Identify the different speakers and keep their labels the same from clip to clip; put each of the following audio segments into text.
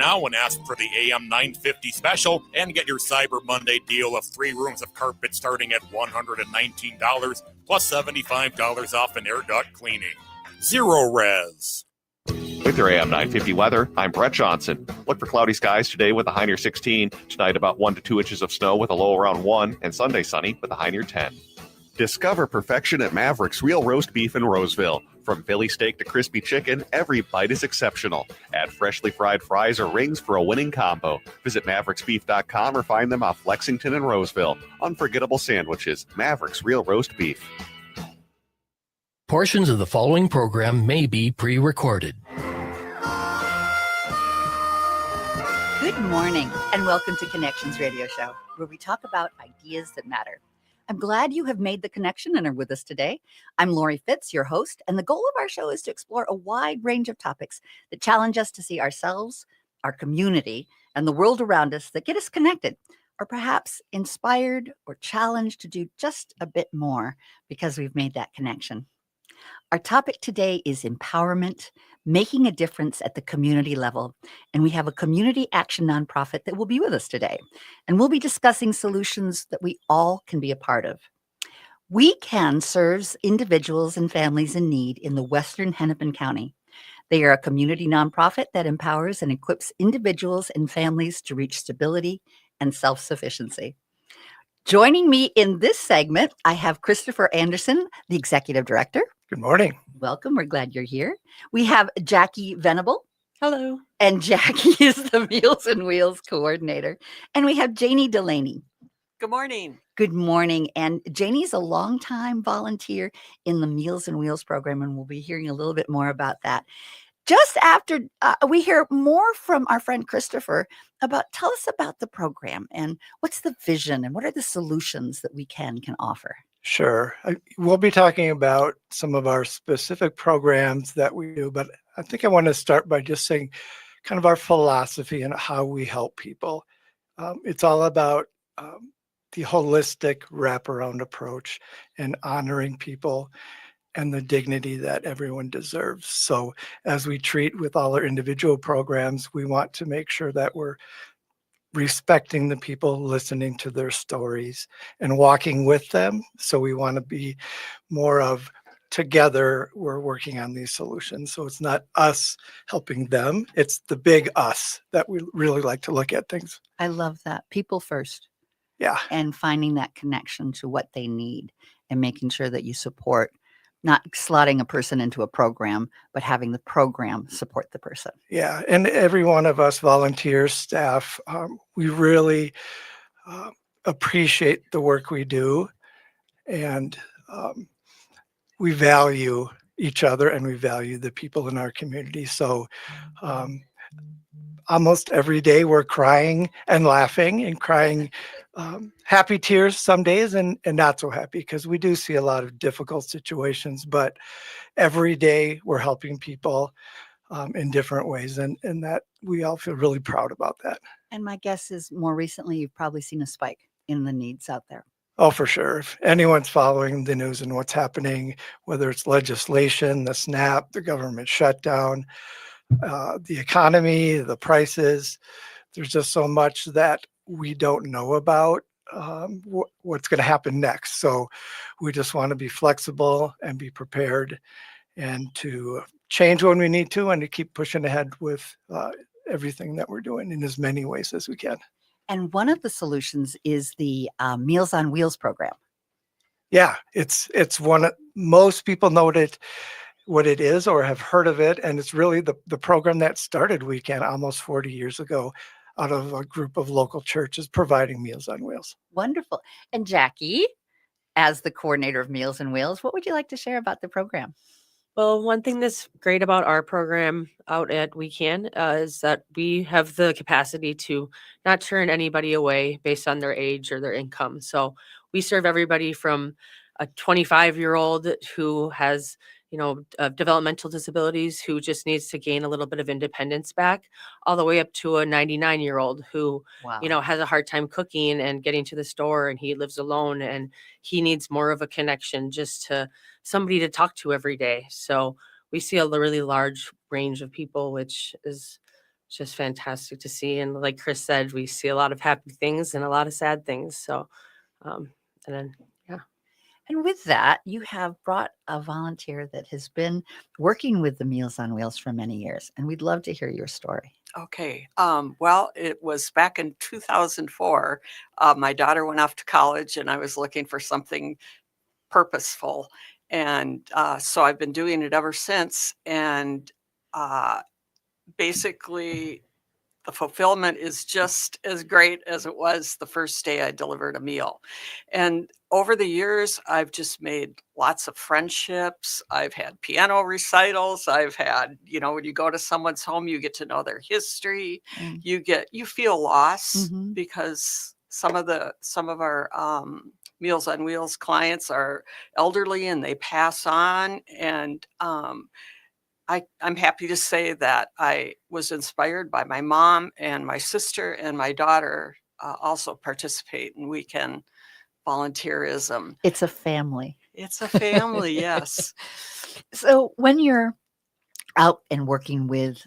Speaker 1: now and ask for the AM 950 special and get your Cyber Monday deal of 3 rooms of carpet starting at $119 plus $75 off an air duct cleaning. Zero Res.
Speaker 2: With your AM 950 weather, I'm Brett Johnson. Look for cloudy skies today with a high near 16. Tonight, about 1 to 2 inches of snow with a low around 1. And Sunday, sunny with a high near 10. Discover perfection at Mavericks Real Roast Beef in Roseville. From Philly steak to crispy chicken, every bite is exceptional. Add freshly fried fries or rings for a winning combo. Visit mavericksbeef.com or find them off Lexington and Roseville. Unforgettable sandwiches. Mavericks Real Roast Beef.
Speaker 3: Portions of the following program may be pre-recorded.
Speaker 4: Good morning, and welcome to Connections Radio Show, where we talk about ideas that matter. I'm glad you have made the connection and are with us today. I'm Lori Fitz, your host, and the goal of our show is to explore a wide range of topics that challenge us to see ourselves, our community, and the world around us that get us connected, or perhaps inspired or challenged to do just a bit more because we've made that connection. Our topic today is empowerment, making a difference at the community level. And we have a community action nonprofit that will be with us today. And we'll be discussing solutions that we all can be a part of. We Can serves individuals and families in need in the Western Hennepin County. They are a community nonprofit that empowers and equips individuals and families to reach stability and self-sufficiency. Joining me in this segment, I have Christopher Anderson, the Executive Director.
Speaker 5: Good morning.
Speaker 4: Welcome. We're glad you're here. We have Jackie Venable.
Speaker 6: Hello.
Speaker 4: And Jackie is the Meals and Wheels Coordinator. And we have Janie Delaney.
Speaker 6: Good morning.
Speaker 4: Good morning. And Janie's a longtime volunteer in the Meals and Wheels program, and we'll be hearing a little bit more about that. Just after we hear more from our friend Christopher tell us about the program and what's the vision and what are the solutions that we can offer.
Speaker 5: Sure. We'll be talking about some of our specific programs that we do, but I think I want to start by just saying kind of our philosophy and how we help people. It's all about the holistic wraparound approach and honoring people and the dignity that everyone deserves. So as we treat with all our individual programs, we want to make sure that we're respecting the people, listening to their stories and walking with them. So we want to be more of together, we're working on these solutions. So it's not us helping them, it's the big us that we really like to look at things.
Speaker 4: I love that. People first.
Speaker 5: Yeah.
Speaker 4: And finding that connection to what they need and making sure that you support, not slotting a person into a program, but having the program support the person.
Speaker 5: Yeah. And every one of us volunteers, staff, we really appreciate the work we do. And we value each other and we value the people in our community. So almost every day we're crying and laughing and crying happy tears some days and not so happy, because we do see a lot of difficult situations, but every day we're helping people in different ways, and that we all feel really proud about that.
Speaker 4: And my guess is more recently you've probably seen a spike in the needs out there.
Speaker 5: Oh, for sure. If anyone's following the news and what's happening, whether it's legislation, the SNAP, the government shutdown, the economy, the prices, there's just so much that we don't know about what's going to happen next. So we just want to be flexible and be prepared and to change when we need to and to keep pushing ahead with everything that we're doing in as many ways as we can.
Speaker 4: And one of the solutions is the Meals on Wheels program.
Speaker 5: Yeah, it's one, most people know what it is or have heard of it. And it's really the program that started We Can almost 40 years ago out of a group of local churches providing Meals on Wheels.
Speaker 4: Wonderful. And Jackie, as the coordinator of Meals on Wheels, what would you like to share about the program?
Speaker 6: Well, one thing that's great about our program out at We Can is that we have the capacity to not turn anybody away based on their age or their income. So we serve everybody from a 25-year-old who has developmental disabilities, who just needs to gain a little bit of independence back, all the way up to a 99-year-old who,
Speaker 4: Wow.
Speaker 6: Has a hard time cooking and getting to the store, and he lives alone and he needs more of a connection, just to somebody to talk to every day. So we see a really large range of people, which is it's just fantastic to see. And like Chris said, we see a lot of happy things and a lot of sad things. So, and then, yeah.
Speaker 4: And with that, you have brought a volunteer that has been working with the Meals on Wheels for many years, and we'd love to hear your story.
Speaker 7: Okay. Well, it was back in 2004. My daughter went off to college, and I was looking for something purposeful. And so I've been doing it ever since. And basically, the fulfillment is just as great as it was the first day I delivered a meal. And over the years, I've just made lots of friendships. I've had piano recitals. I've had, when you go to someone's home, you get to know their history.
Speaker 4: Mm.
Speaker 7: You feel lost
Speaker 4: Mhm.
Speaker 7: because some of our Meals on Wheels clients are elderly and they pass on. And I'm happy to say that I was inspired by my mom, and my sister and my daughter also participate in weekend volunteerism.
Speaker 4: It's a family.
Speaker 7: It's a family, yes.
Speaker 4: So when you're out and working with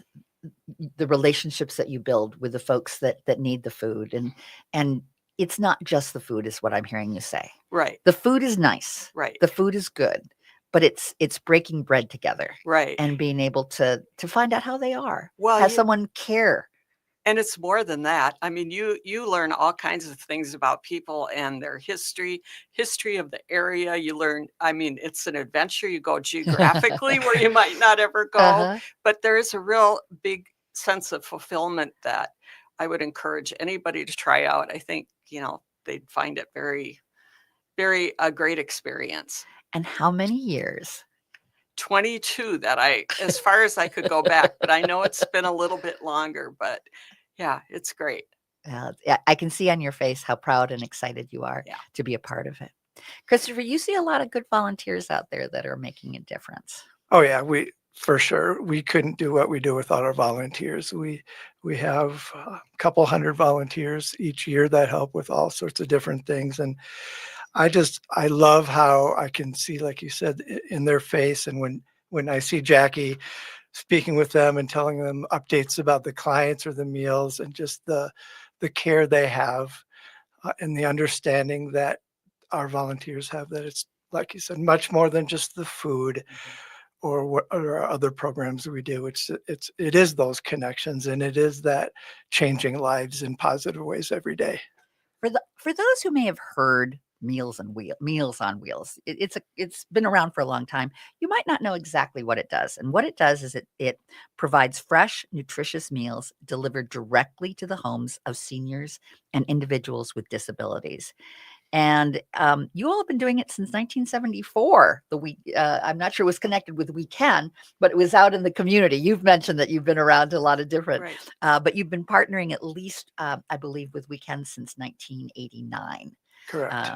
Speaker 4: the relationships that you build with the folks that need the food, and it's not just the food, is what I'm hearing you say.
Speaker 7: Right,
Speaker 4: The food is nice.
Speaker 7: right,
Speaker 4: The food is good, but it's breaking bread together
Speaker 7: right.
Speaker 4: and being able to find out how they are.
Speaker 7: Well,
Speaker 4: Have
Speaker 7: you-
Speaker 4: someone care.
Speaker 7: And it's more than that. I mean, you learn all kinds of things about people and their history of the area. You learn, I mean, it's an adventure. You go geographically where you might not ever go,
Speaker 4: Uh-huh.
Speaker 7: but there is a real big sense of fulfillment that I would encourage anybody to try out. I think, they'd find it very, very a great experience.
Speaker 4: And how many years?
Speaker 7: 22 as far as I could go back, but I know it's been a little bit longer, but yeah, it's great.
Speaker 4: Yeah, I can see on your face how proud and excited you are
Speaker 7: Yeah.
Speaker 4: to be a part of it. Christopher, you see a lot of good volunteers out there that are making a difference.
Speaker 5: Oh yeah, for sure. We couldn't do what we do without our volunteers. We have a couple hundred volunteers each year that help with all sorts of different things. And I love how I can see, like you said, in their face. And when I see Jackie speaking with them and telling them updates about the clients or the meals, and just the care they have, and the understanding that our volunteers have, that it's, like you said, much more than just the food or our other programs we do. It is those connections, and it is that changing lives in positive ways every day.
Speaker 4: For those who may have heard Meals on Wheels, it's been around for a long time. You might not know exactly what it does. And what it does is it provides fresh, nutritious meals delivered directly to the homes of seniors and individuals with disabilities. And you all have been doing it since 1974. I'm not sure it was connected with Weekend, but it was out in the community. You've mentioned that you've been around a lot of different,
Speaker 7: Right.
Speaker 4: but you've been partnering at least, I believe, with Weekend since 1989.
Speaker 5: Correct.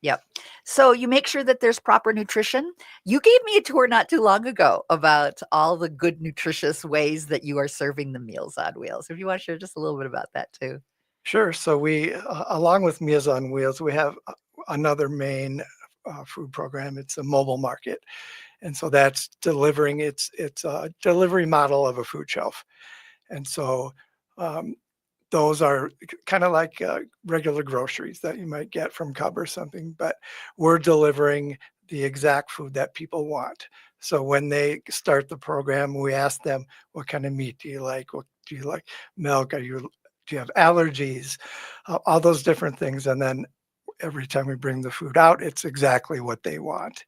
Speaker 4: Yep. So you make sure that there's proper nutrition. You gave me a tour not too long ago about all the good, nutritious ways that you are serving the Meals on Wheels. If you want to share just a little bit about that too.
Speaker 5: Sure. So we, along with Meals on Wheels, we have another main food program. It's a mobile market, and so that's delivering. It's a delivery model of a food shelf, and so those are kind of like regular groceries that you might get from Cub or something, but we're delivering the exact food that people want. So when they start the program, we ask them, what kind of meat do you like? What do you like? Milk? Do you have allergies? All those different things. And then every time we bring the food out, it's exactly what they want.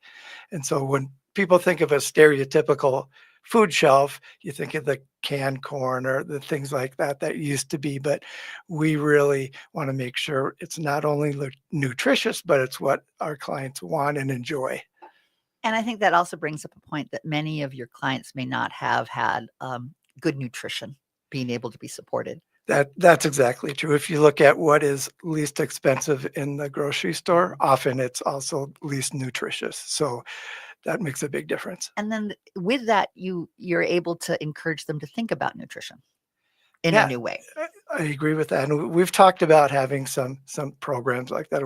Speaker 5: And so when people think of a stereotypical food shelf, you think of the canned corn or the things like that used to be, but we really want to make sure it's not only nutritious, but it's what our clients want and enjoy.
Speaker 4: And I think that also brings up a point that many of your clients may not have had good nutrition being able to be supported.
Speaker 5: That's exactly true. If you look at what is least expensive in the grocery store, often it's also least nutritious. So that makes a big difference.
Speaker 4: And then with that, you're able to encourage them to think about nutrition in
Speaker 5: Yeah.
Speaker 4: a new way.
Speaker 5: I agree with that. And we've talked about having some programs like that.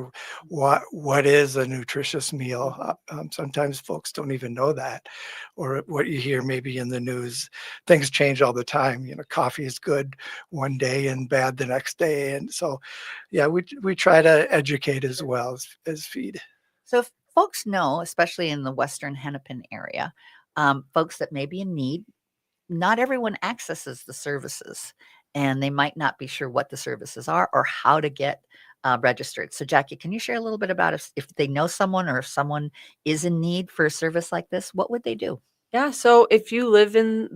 Speaker 5: What is a nutritious meal? Sometimes folks don't even know that, or what you hear maybe in the news. Things change all the time. Coffee is good one day and bad the next day, and so, yeah, we try to educate as well as feed.
Speaker 4: So if folks know, especially in the Western Hennepin area, folks that may be in need, not everyone accesses the services, and they might not be sure what the services are or how to get registered. So Jackie, can you share a little bit about if they know someone or if someone is in need for a service like this, what would they do?
Speaker 6: Yeah, so if you live in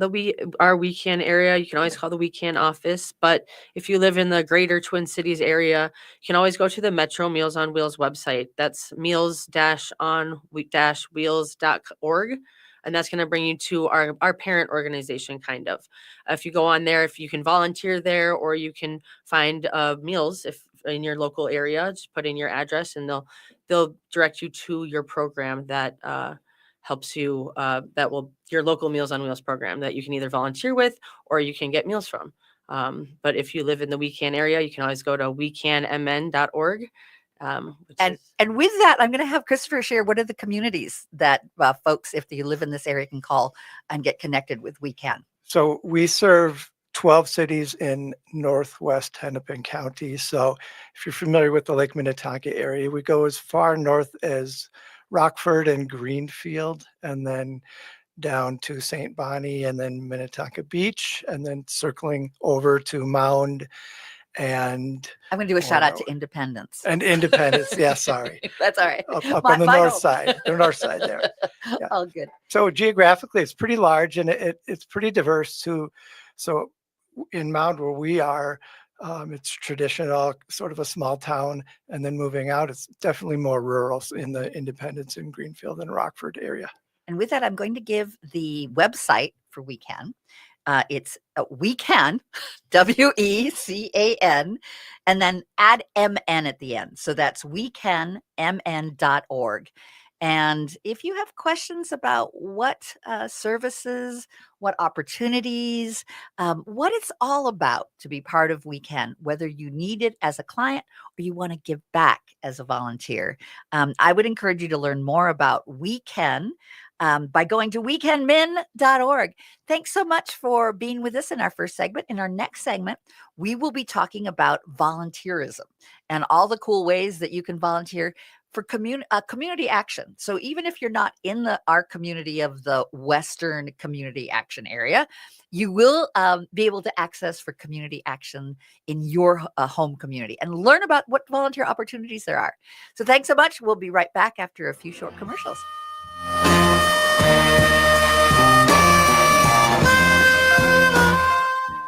Speaker 6: our WeCan area, you can always call the WeCan office. But if you live in the greater Twin Cities area, you can always go to the Metro Meals on Wheels website. That's meals-on-wheels.org. And that's going to bring you to our parent organization, kind of. If you go on there, if you can volunteer there, or you can find meals if in your local area, just put in your address and they'll direct you to your program that helps you, your local Meals on Wheels program that you can either volunteer with or you can get meals from. But if you live in the WeCan area, you can always go to wecanmn.org.
Speaker 4: And with that, I'm going to have Christopher share what are the communities that folks, if you live in this area, can call and get connected with WeCan.
Speaker 5: So we serve 12 cities in northwest Hennepin County. So if you're familiar with the Lake Minnetonka area, we go as far north as Rockford and Greenfield, and then down to St. Bonnie, and then Minnetonka Beach, and then circling over to Mound. And
Speaker 4: I'm going to do a shout out to Independence.
Speaker 5: And Independence, yeah, sorry.
Speaker 4: That's all right.
Speaker 5: Up on the north side, the north side there. Yeah.
Speaker 4: All good.
Speaker 5: So geographically, it's pretty large, and it's pretty diverse too. So in Mound, where we are, it's traditional, sort of a small town, and then moving out, it's definitely more rural in the Independence and Greenfield and Rockford area.
Speaker 4: And with that, I'm going to give the website for WeCan. It's WeCan, WECAN, and then add MN at the end. So that's wecanmn.org. And if you have questions about what services, what opportunities, what it's all about to be part of WeCan, whether you need it as a client or you want to give back as a volunteer, I would encourage you to learn more about WeCan by going to wecanmin.org. Thanks so much for being with us in our first segment. In our next segment, we will be talking about volunteerism and all the cool ways that you can volunteer for community action. So even if you're not in our community of the Western Community Action area, you will be able to access for community action in your home community and learn about what volunteer opportunities there are. So thanks so much. We'll be right back after a few short commercials.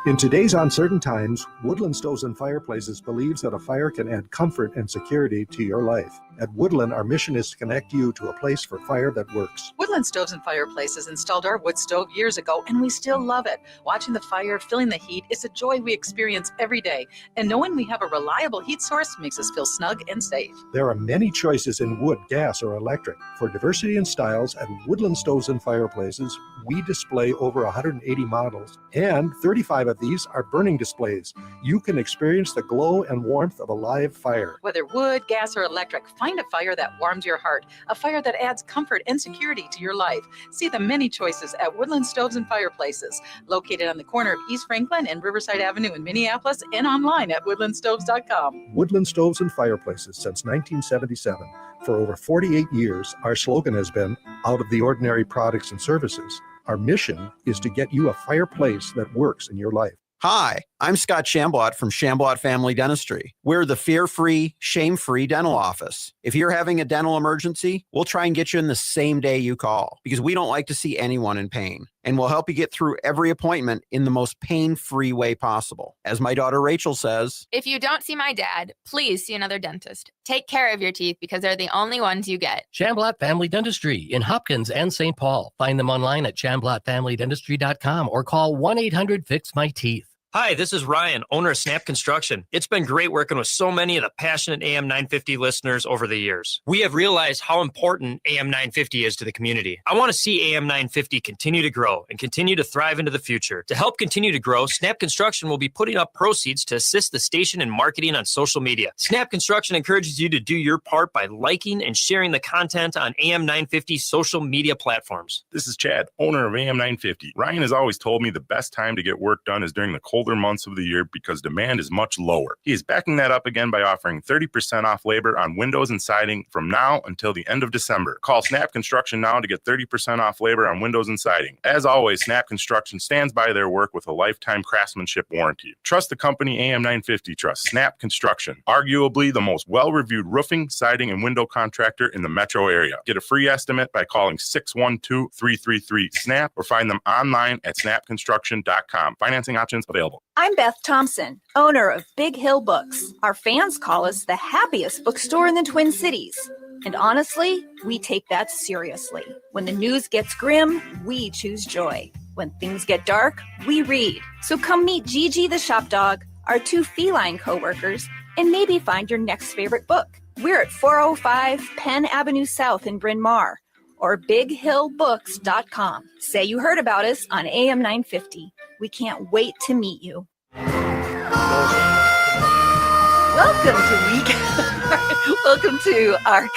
Speaker 8: In today's uncertain times, Woodland Stoves and Fireplaces believes that a fire can add comfort and security to your life. At Woodland, our mission is to connect you to a place for fire that works.
Speaker 9: Woodland Stoves and Fireplaces installed our wood stove years ago, and we still love it. Watching the fire, feeling the heat is a joy we experience every day. And knowing we have a reliable heat source makes us feel snug and safe.
Speaker 8: There are many choices in wood, gas, or electric. For diversity and styles, at Woodland Stoves and Fireplaces, we display over 180 models, and 35 of these are burning displays. You can experience the glow and warmth of a live fire.
Speaker 9: Whether wood, gas, or electric, find a fire that warms your heart, a fire that adds comfort and security to your life. See the many choices at Woodland Stoves and Fireplaces, located on the corner of East Franklin and Riverside Avenue in Minneapolis, and online at woodlandstoves.com.
Speaker 8: Woodland Stoves and Fireplaces since 1977. For over 48 years, our slogan has been, out of the ordinary products and services. Our mission is to get you a fireplace that works in your life.
Speaker 10: Hi, I'm Scott Shamblot from Shamblot Family Dentistry. We're the fear-free, shame-free dental office. If you're having a dental emergency, we'll try and get you in the same day you call because we don't like to see anyone in pain. And we'll help you get through every appointment in the most pain-free way possible. As my daughter Rachel says,
Speaker 11: if you don't see my dad, please see another dentist. Take care of your teeth because they're the only ones you get.
Speaker 3: Shamblot Family Dentistry in Hopkins and St. Paul. Find them online at shamblotfamilydentistry.com or call 1-800-FIX-MY-TEETH.
Speaker 12: Hi, this is Ryan, owner of Snap Construction. It's been great working with so many of the passionate AM 950 listeners over the years. We have realized how important AM 950 is to the community. I want to see AM 950 continue to grow and continue to thrive into the future. To help continue to grow, Snap Construction will be putting up proceeds to assist the station in marketing on social media. Snap Construction encourages you to do your part by liking and sharing the content on AM 950 social media platforms.
Speaker 13: This is Chad, owner of AM 950. Ryan has always told me the best time to get work done is during the colder months of the year because demand is much lower. He is backing that up again by offering 30% off labor on windows and siding from now until the end of December. Call Snap Construction now to get 30% off labor on windows and siding. As always, Snap Construction stands by their work with a lifetime craftsmanship warranty. Trust the company AM 950 trusts Snap Construction, arguably the most well-reviewed roofing, siding, and window contractor in the metro area. Get a free estimate by calling 612-333-SNAP or find them online at snapconstruction.com. Financing options available.
Speaker 14: I'm Beth Thompson, owner of Big Hill Books. Our fans call us the happiest bookstore in the Twin Cities. And honestly, we take that seriously. When the news gets grim, we choose joy. When things get dark, we read. So come meet Gigi the shop dog, our 2 feline coworkers, and maybe find your next favorite book. We're at 405 Penn Avenue South in Bryn Mawr, or bighillbooks.com. Say you heard about us on AM 950. We can't wait to meet you.
Speaker 4: Welcome to our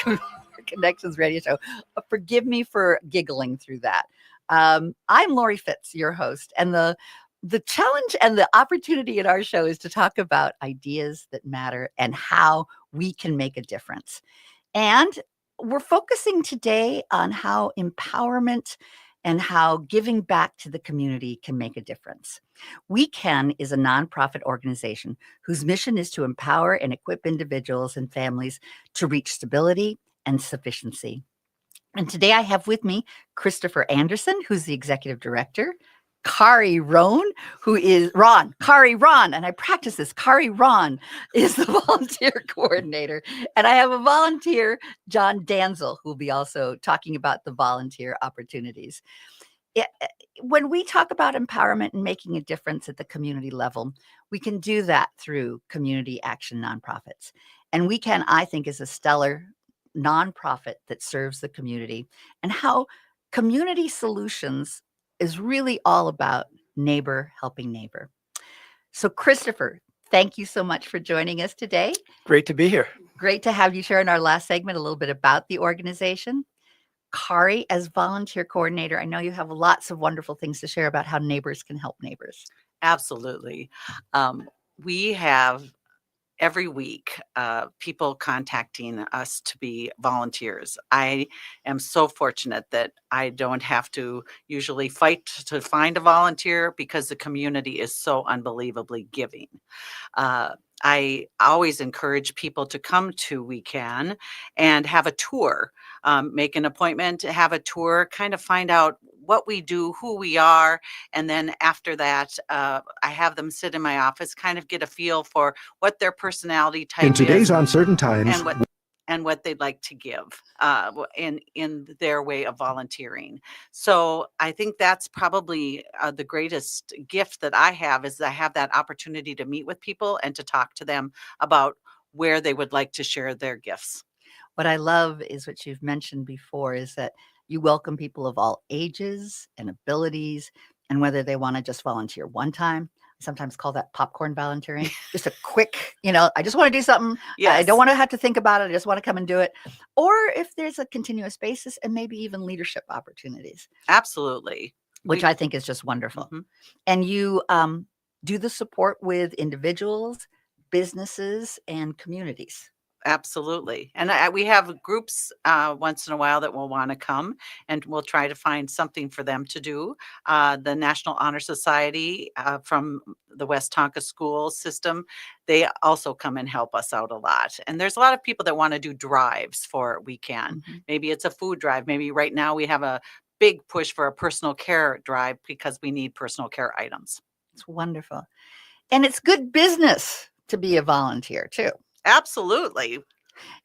Speaker 4: Connections radio show. Forgive me for giggling through that. I'm Lori Fitz, your host, and the challenge and the opportunity in our show is to talk about ideas that matter and how we can make a difference. And we're focusing today on how empowerment and how giving back to the community can make a difference. We Can is a nonprofit organization whose mission is to empower and equip individuals and families to reach stability and sufficiency. And today I have with me Christopher Anderson, who's the executive director, Kari Ron, Kari Ron, and I practice this. Kari Ron is the volunteer coordinator. And I have a volunteer, John Danzel, who will be also talking about the volunteer opportunities. When we talk about empowerment and making a difference at the community level, we can do that through community action nonprofits. And We Can, I think, is a stellar nonprofit that serves the community, and how community solutions is really all about neighbor helping neighbor. So Christopher, thank you so much for joining us today.
Speaker 5: Great to be here.
Speaker 4: Great to have you share in our last segment a little bit about the organization. Kari, as volunteer coordinator, I know you have lots of wonderful things to share about how neighbors can help neighbors.
Speaker 15: Absolutely. We have every week people contacting us to be volunteers. I am so fortunate that I don't have to usually fight to find a volunteer because the community is so unbelievably giving. I always encourage people to come to We Can and have a tour, make an appointment to have a tour, kind of find out what we do, who we are. And then after that, I have them sit in my office, kind of get a feel for what their personality type is.
Speaker 8: In today's uncertain times,
Speaker 15: and what they'd like to give in their way of volunteering. So I think that's probably the greatest gift that I have, is I have that opportunity to meet with people and to talk to them about where they would like to share their gifts.
Speaker 4: What I love is what you've mentioned before, is that you welcome people of all ages and abilities, and whether they want to just volunteer one time. I sometimes call that popcorn volunteering. Just a quick, I just want to do something. Yes. I don't want to have to think about it. I just want to come and do it. Or if there's a continuous basis, and maybe even leadership opportunities.
Speaker 15: Absolutely.
Speaker 4: Which I think is just wonderful. Mm-hmm. And you do the support with individuals, businesses, and communities.
Speaker 15: Absolutely. And we have groups once in a while that will want to come, and we'll try to find something for them to do. The National Honor Society from the West Tonka school system, they also come and help us out a lot. And there's a lot of people that want to do drives for We Can. Mm-hmm. Maybe it's a food drive. Maybe right now we have a big push for a personal care drive because we need personal care items.
Speaker 4: It's wonderful. And it's good business to be a volunteer too.
Speaker 15: Absolutely.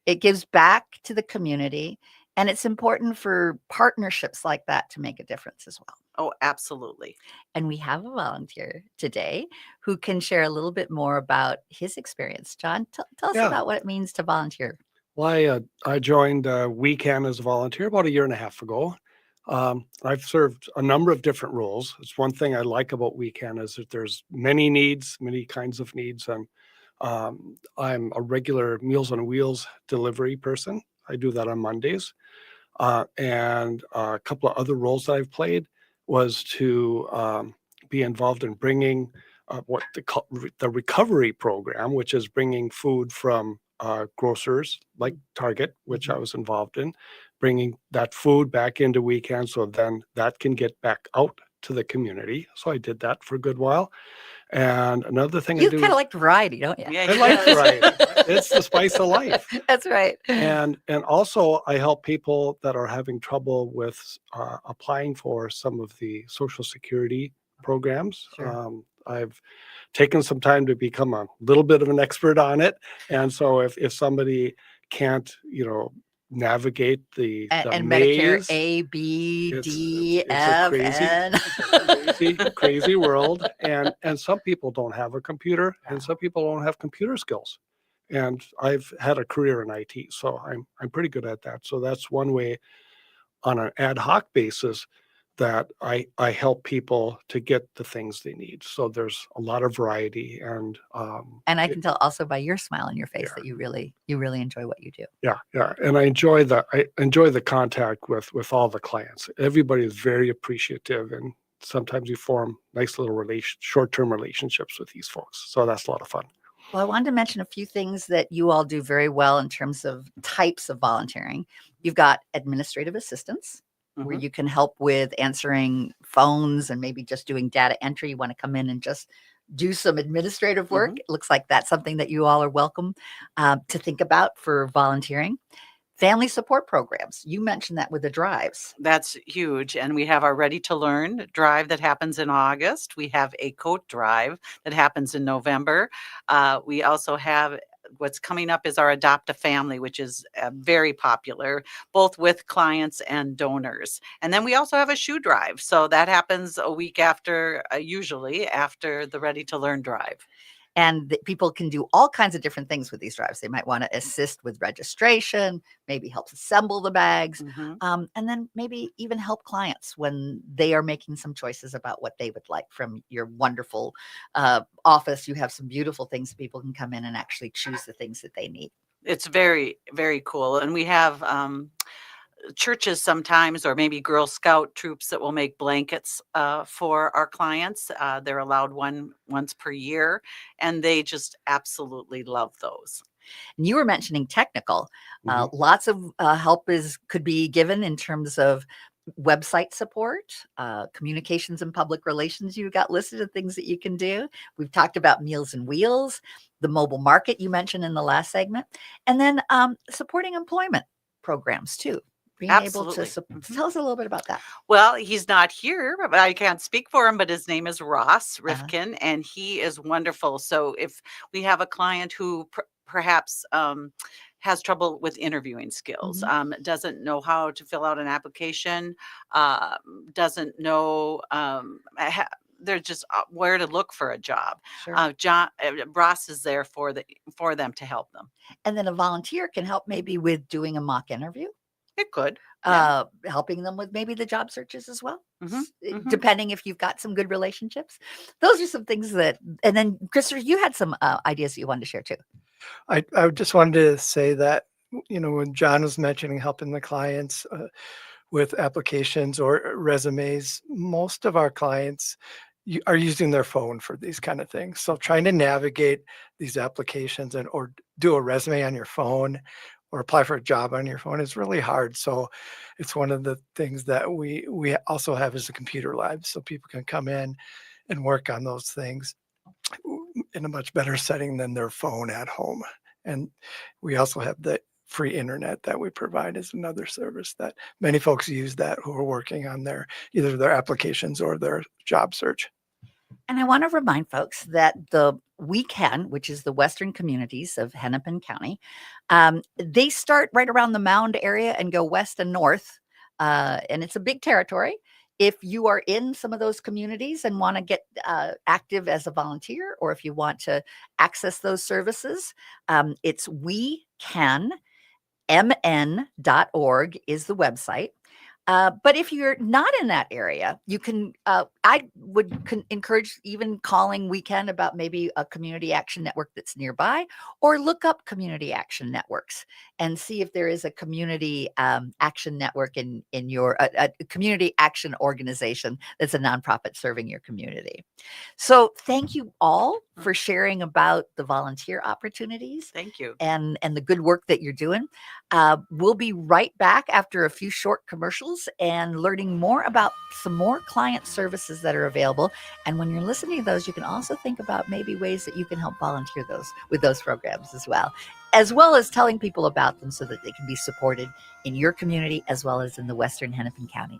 Speaker 4: It gives back to the community, and it's important for partnerships like that to make a difference as well.
Speaker 15: Oh, absolutely.
Speaker 4: And we have a volunteer today who can share a little bit more about his experience. John, tell us
Speaker 16: Yeah.
Speaker 4: about what it means to volunteer.
Speaker 16: Well, I joined We Can as a volunteer about a year and a half ago. I've served a number of different roles. It's one thing I like about We Can is that there's many needs, many kinds of needs. And I'm a regular Meals on Wheels delivery person. I do that on Mondays. And a couple of other roles that I've played was to be involved in bringing what the recovery program, which is bringing food from grocers like Target, which I was involved in, bringing that food back into Weekend so then that can get back out to the community. So I did that for a good while. And another thing I
Speaker 4: You
Speaker 16: do
Speaker 4: kind of
Speaker 16: is
Speaker 4: like variety, don't you?
Speaker 15: Yeah,
Speaker 16: I like variety. It's the spice of life.
Speaker 4: That's right.
Speaker 16: And also I help people that are having trouble with applying for some of the Social Security programs.
Speaker 4: Sure.
Speaker 16: I've taken some time to become a little bit of an expert on it. And so if somebody can't, navigate the
Speaker 4: And
Speaker 16: maze,
Speaker 4: Medicare A, B,
Speaker 16: it's
Speaker 4: D,
Speaker 16: a
Speaker 4: F,
Speaker 16: crazy,
Speaker 4: N.
Speaker 16: crazy world. And some people don't have a computer and some people don't have computer skills. And I've had a career in IT, so I'm pretty good at that. So that's one way on an ad hoc basis that I help people to get the things they need. So there's a lot of variety and
Speaker 4: And I can tell also by your smile on your face that you really enjoy what you do.
Speaker 16: yeah. And I enjoy the contact with all the clients. Everybody is very appreciative and sometimes you form nice little short-term relationships with these folks. So that's a lot of fun.
Speaker 4: Well, I wanted to mention a few things that you all do very well in terms of types of volunteering. You've got administrative assistance, where you can help with answering phones and maybe just doing data entry. You want to come in and just do some administrative work. It looks like that's something that you all are welcome to think about for volunteering. Family support programs. You mentioned that with the drives.
Speaker 15: That's huge. And we have our Ready to Learn drive that happens in August. We have a coat drive that happens in November. We also have what's coming up is our Adopt a Family, which is very popular, both with clients and donors. And then we also have a shoe drive. So that happens a week after, usually after the Ready to Learn drive.
Speaker 4: And people can do all kinds of different things with these drives. They might want to assist with registration, maybe help assemble the bags, and then maybe even help clients when they are making some choices about what they would like from your wonderful office. You have some beautiful things that people can come in and actually choose the things that they need.
Speaker 15: It's very, very cool. And we have churches sometimes, or maybe Girl Scout troops that will make blankets for our clients. They're allowed once per year, and they just absolutely love those.
Speaker 4: And you were mentioning technical. Lots of help could be given in terms of website support, communications and public relations. You got listed of things that you can do. We've talked about Meals and Wheels, the mobile market you mentioned in the last segment, and then supporting employment programs too. Being able to tell us a little bit about that.
Speaker 15: Well, he's not here, but I can't speak for him, but his name is Ross Rifkin, and he is wonderful. So if we have a client who perhaps has trouble with interviewing skills, doesn't know how to fill out an application, doesn't know they're just where to look for a job. Ross is there for them to help them.
Speaker 4: And then a volunteer can help maybe with doing a mock interview.
Speaker 15: It could.
Speaker 4: Helping them with maybe the job searches as well, depending if you've got some good relationships. Those are some things that, and then Christopher, you had some ideas that you wanted to share too.
Speaker 5: I just wanted to say that, when John was mentioning helping the clients with applications or resumes, most of our clients are using their phone for these kind of things. So trying to navigate these applications or do a resume on your phone or apply for a job on your phone is really hard. So it's one of the things that we also have is a computer lab, so people can come in and work on those things in a much better setting than their phone at home. And we also have the free internet that we provide as another service that many folks use that who are working on either their applications or their job search.
Speaker 4: And I want to remind folks that the We Can, which is the Western communities of Hennepin County, they start right around the Mound area and go west and north. And it's a big territory. if you are in some of those communities and want to get active as a volunteer, or if you want to access those services, it's wecanmn.org is the website. But if you're not in that area, you can, I would encourage even calling Weekend about maybe a community action network that's nearby, or look up community action networks and see if there is a community action network in your a community action organization that's a nonprofit serving your community. So thank you all for sharing about the volunteer opportunities.
Speaker 15: Thank you.
Speaker 4: And the good work that you're doing. We'll be right back after a few short commercials and learning more about some more client services that are available. And when you're listening to those, you can also think about maybe ways that you can help volunteer with those programs as well as telling people about them so that they can be supported in your community as well as in the Western Hennepin County.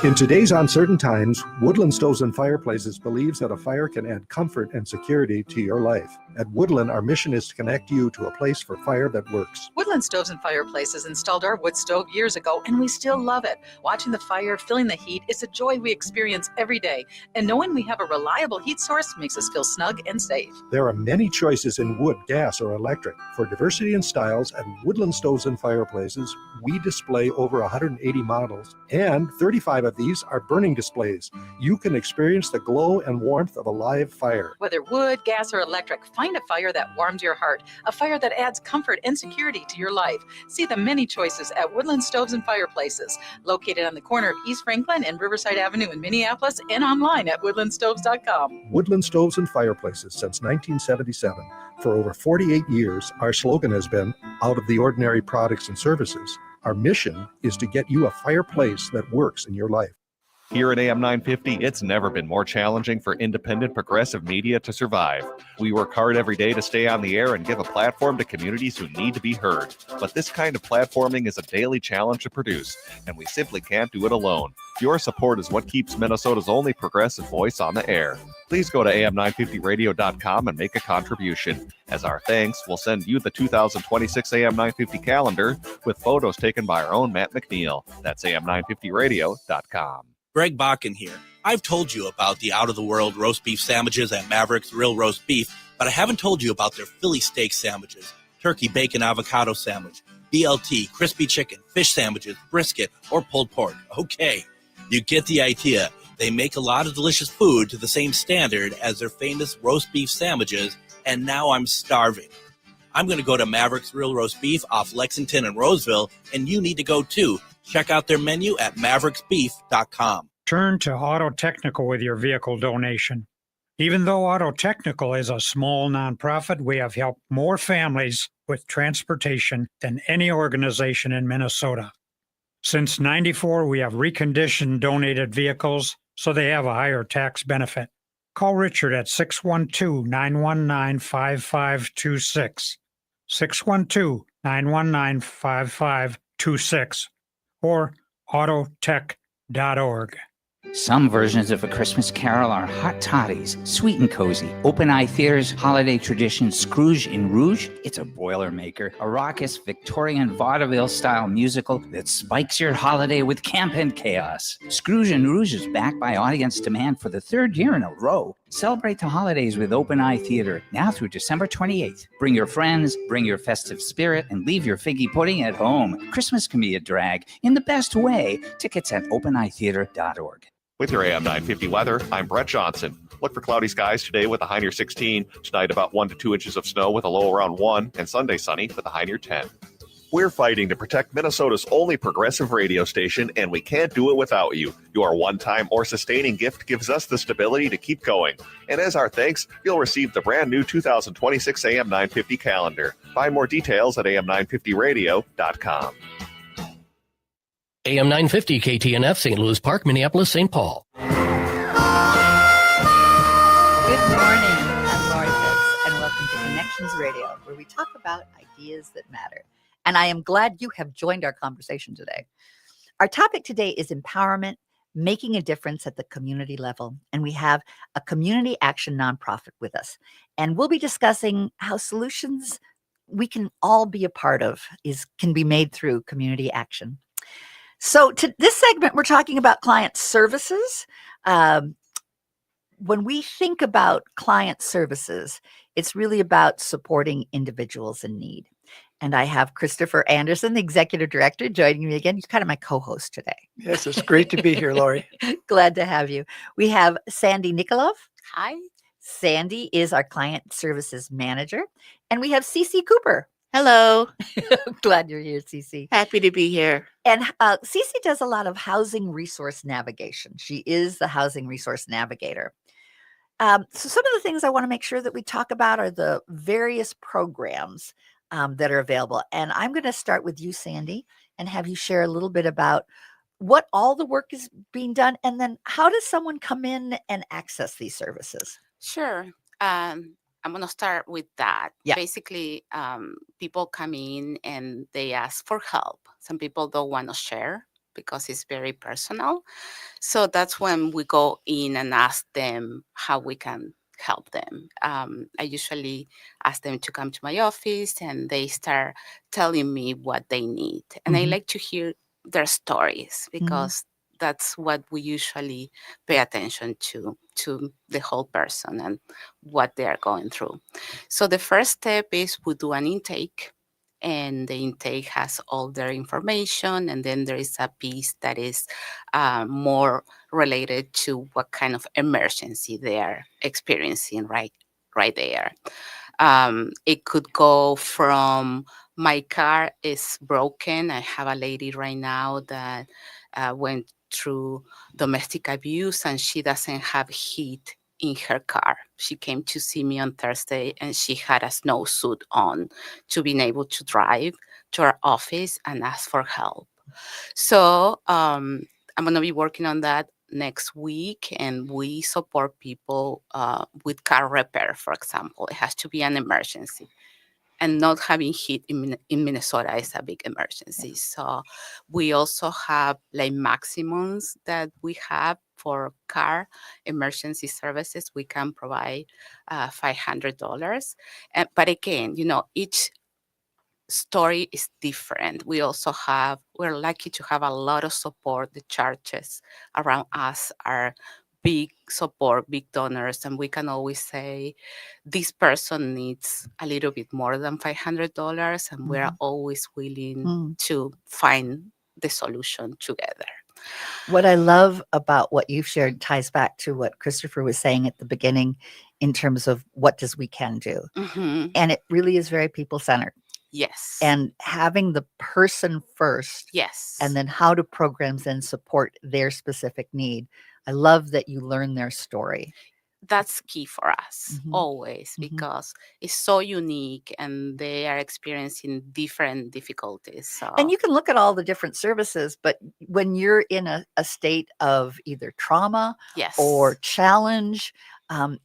Speaker 8: In today's uncertain times, Woodland Stoves and Fireplaces believes that a fire can add comfort and security to your life. At Woodland, our mission is to connect you to a place for fire that works.
Speaker 9: Woodland Stoves and Fireplaces installed our wood stove years ago, and we still love it. Watching the fire, feeling the heat, is a joy we experience every day. And knowing we have a reliable heat source makes us feel snug and safe.
Speaker 8: There are many choices in wood, gas, or electric. For diversity in styles, at Woodland Stoves and Fireplaces, we display over 180 models, and 35 of these are burning displays. You can experience the glow and warmth of a live fire.
Speaker 9: Whether wood, gas, or electric, find a fire that warms your heart, a fire that adds comfort and security to your life. See the many choices at Woodland Stoves and Fireplaces, located on the corner of East Franklin and Riverside Avenue in Minneapolis, and online at woodlandstoves.com.
Speaker 8: Woodland Stoves and Fireplaces since 1977. For over 48 years, our slogan has been, out of the ordinary products and services. Our mission is to get you a fireplace that works in your life.
Speaker 2: Here at AM 950, it's never been more challenging for independent progressive media to survive. We work hard every day to stay on the air and give a platform to communities who need to be heard. But this kind of platforming is a daily challenge to produce, and we simply can't do it alone. Your support is what keeps Minnesota's only progressive voice on the air. Please go to am950radio.com and make a contribution. As our thanks, we'll send you the 2026 AM 950 calendar with photos taken by our own Matt McNeil. That's am950radio.com.
Speaker 17: Greg Bakken here. I've told you about the out-of-the-world roast beef sandwiches at Maverick's Real Roast Beef, but I haven't told you about their Philly steak sandwiches, turkey bacon avocado sandwich, BLT, crispy chicken, fish sandwiches, brisket, or pulled pork. Okay, you get the idea. They make a lot of delicious food to the same standard as their famous roast beef sandwiches, and now I'm starving. I'm going to go to Maverick's Real Roast Beef off Lexington and Roseville, and you need to go too. Check out their menu at mavericksbeef.com.
Speaker 18: Turn to Auto Technical with your vehicle donation. Even though Auto Technical is a small nonprofit, we have helped more families with transportation than any organization in Minnesota. Since '94, we have reconditioned donated vehicles so they have a higher tax benefit. Call Richard at 612-919-5526, 612-919-5526, or autotech.org.
Speaker 19: Some versions of A Christmas Carol are hot toddies, sweet and cozy. Open Eye Theater's holiday tradition, Scrooge in Rouge. It's a Boilermaker, a raucous Victorian vaudeville-style musical that spikes your holiday with camp and chaos. Scrooge in Rouge is backed by audience demand for the third year in a row. Celebrate the holidays with Open Eye Theater, now through December 28th. Bring your friends, bring your festive spirit, and leave your figgy pudding at home. Christmas can be a drag in the best way. Tickets at openeyetheater.org.
Speaker 2: With your AM 950 weather, I'm Brett Johnson. Look for cloudy skies today with a high near 16. Tonight, about 1 to 2 inches of snow with a low around 1. And Sunday, sunny with a high near 10. We're fighting to protect Minnesota's only progressive radio station, and we can't do it without you. Your one-time or sustaining gift gives us the stability to keep going. And as our thanks, you'll receive the brand new 2026 AM 950 calendar. Find more details at am950radio.com.
Speaker 3: AM 950 KTNF, St. Louis Park, Minneapolis, St. Paul.
Speaker 4: Good morning. I'm Lori Fitz, and welcome to Connections Radio, where we talk about ideas that matter. And I am glad you have joined our conversation today. Our topic today is empowerment, making a difference at the community level. And we have a community action nonprofit with us. And we'll be discussing how solutions we can all be a part of can be made through community action. So to this segment, we're talking about client services. When we think about client services, it's really about supporting individuals in need. And I have Christopher Anderson, the executive director, joining me again. You're kind of my co-host today.
Speaker 5: Yes, it's great to be here, Lori.
Speaker 4: Glad to have you. We have Sandy Nikolov.
Speaker 20: Hi.
Speaker 4: Sandy is our client services manager. And we have Cece Cooper.
Speaker 20: Hello.
Speaker 4: Glad you're here, Cece.
Speaker 20: Happy to be here.
Speaker 4: And Cece does a lot of housing resource navigation. She is the housing resource navigator. So some of the things I want to make sure that we talk about are the various programs that are available. And I'm going to start with you, Sandy, and have you share a little bit about what all the work is being done, and then how does someone come in and access these services?
Speaker 20: Sure. I'm going to start with that.
Speaker 4: Yeah.
Speaker 20: Basically, people come in and they ask for help. Some people don't want to share because it's very personal. So that's when we go in and ask them how we can help them. I usually ask them to come to my office and they start telling me what they need. And I like to hear their stories because that's what we usually pay attention to the whole person and what they are going through. So the first step is we do an intake, and the intake has all their information, and then there is a piece that is more related to what kind of emergency they are experiencing right there. It could go from my car is broken. I have a lady right now that went through domestic abuse and she doesn't have heat in her car. She came to see me on Thursday and she had a snowsuit on to be able to drive to our office and ask for help. So I'm going to be working on that next week, and we support people with car repair, for example. It has to be an emergency. And not having heat in Minnesota is a big emergency. So we also have like maximums that we have for car emergency services. We can provide $500. But again, each story is different. We're lucky to have a lot of support. The churches around us are big support, big donors, and we can always say this person needs a little bit more than $500, and we're always willing to find the solution together.
Speaker 4: What I love about what you've shared ties back to what Christopher was saying at the beginning in terms of what does we can do. And it really is very people-centered.
Speaker 20: Yes.
Speaker 4: And having the person first.
Speaker 20: Yes.
Speaker 4: And then how do programs then support their specific need. I love that you learn their story.
Speaker 20: That's key for us always, because it's so unique and they are experiencing different difficulties. So.
Speaker 4: And you can look at all the different services, but when you're in a state of either trauma or challenge,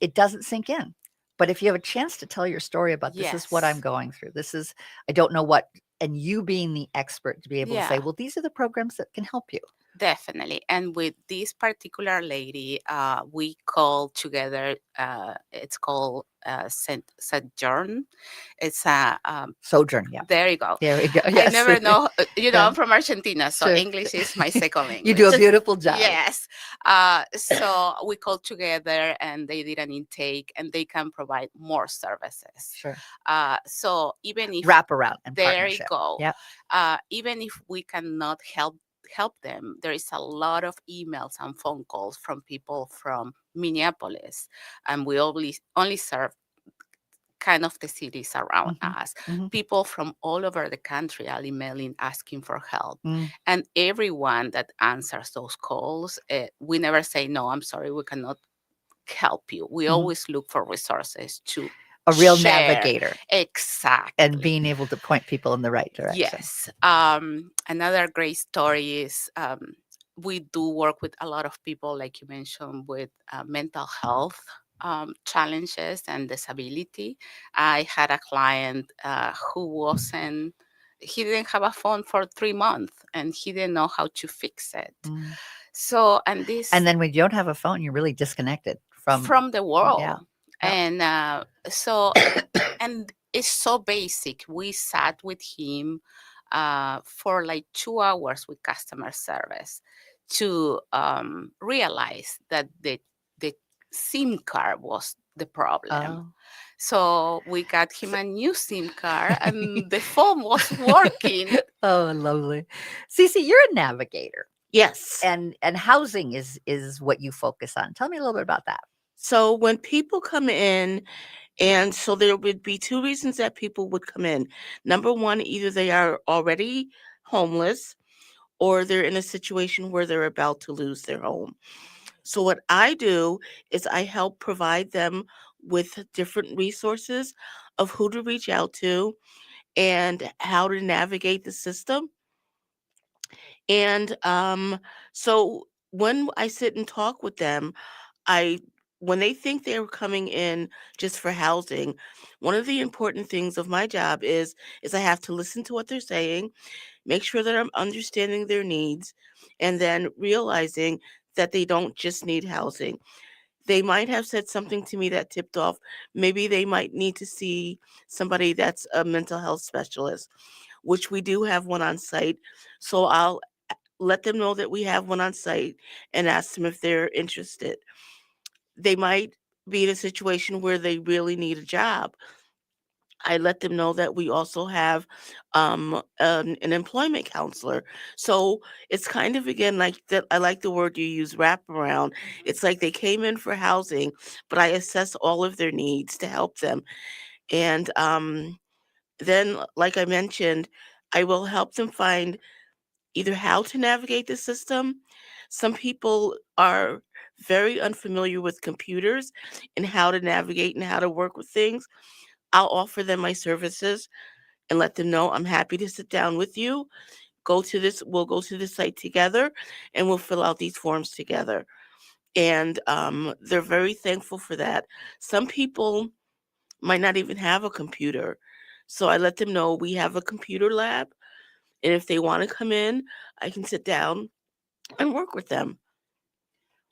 Speaker 4: it doesn't sink in. But if you have a chance to tell your story about this is what I'm going through, I don't know what, and you being the expert to be able to say, well, these are the programs that can help you.
Speaker 20: Definitely. And with this particular lady, we call together, it's called Sojourn. It's a
Speaker 4: Sojourn. Yeah.
Speaker 20: There you go.
Speaker 4: There we go. Yes.
Speaker 20: I never know, I'm from Argentina, so
Speaker 4: Sure.
Speaker 20: English is my second language.
Speaker 4: You do a beautiful job.
Speaker 20: Yes. So we called together and they did an intake and they can provide more services.
Speaker 4: Sure.
Speaker 20: So even if
Speaker 4: Wrap around and
Speaker 20: there
Speaker 4: partnership.
Speaker 20: you go.
Speaker 4: Yep.
Speaker 20: Even if we cannot help them, there is a lot of emails and phone calls from people from Minneapolis, and we only serve kind of the cities around us. People from all over the country are emailing asking for help, and everyone that answers those calls, we never say no, I'm sorry, we cannot help you. We always look for resources to
Speaker 4: A real
Speaker 20: share.
Speaker 4: navigator.
Speaker 20: Exactly.
Speaker 4: And being able to point people in the right direction.
Speaker 20: Yes. Another great story is we do work with a lot of people, like you mentioned, with mental health challenges and disability. I had a client who he didn't have a phone for 3 months and he didn't know how to fix it. So, and
Speaker 4: then when you don't have a phone, you're really disconnected from
Speaker 20: the world.
Speaker 4: Yeah.
Speaker 20: And so, and it's so basic. We sat with him for like 2 hours with customer service to realize that the SIM card was the problem.
Speaker 4: Oh.
Speaker 20: So we got him a new SIM card and the phone was working.
Speaker 4: Oh, lovely. Cece, you're a navigator.
Speaker 21: Yes.
Speaker 4: And housing is what you focus on. Tell me a little bit about that.
Speaker 21: So when people come in, and so there would be two reasons that people would come in. Number one, either they are already homeless or they're in a situation where they're about to lose their home. So what I do is I help provide them with different resources of who to reach out to and how to navigate the system. And so when I sit and talk with them, when they think they're coming in just for housing, one of the important things of my job is I have to listen to what they're saying, make sure that I'm understanding their needs, and then realizing that they don't just need housing. They might have said something to me that tipped off. Maybe they might need to see somebody that's a mental health specialist, which we do have one on site. So I'll let them know that we have one on site and ask them if they're interested. They might be in a situation where they really need a job. I let them know that we also have an employment counselor. So it's kind of, again, like that. I like the word you use, wraparound. It's like they came in for housing, but I assess all of their needs to help them. And then, like I mentioned, I will help them find either how to navigate the system. Some people are very unfamiliar with computers and how to navigate and how to work with things. I'll offer them my services and let them know I'm happy to sit down with you. We'll go to the site together and we'll fill out these forms together. And they're very thankful for that. Some people might not even have a computer. So I let them know we have a computer lab. And if they want to come in, I can sit down and work with them.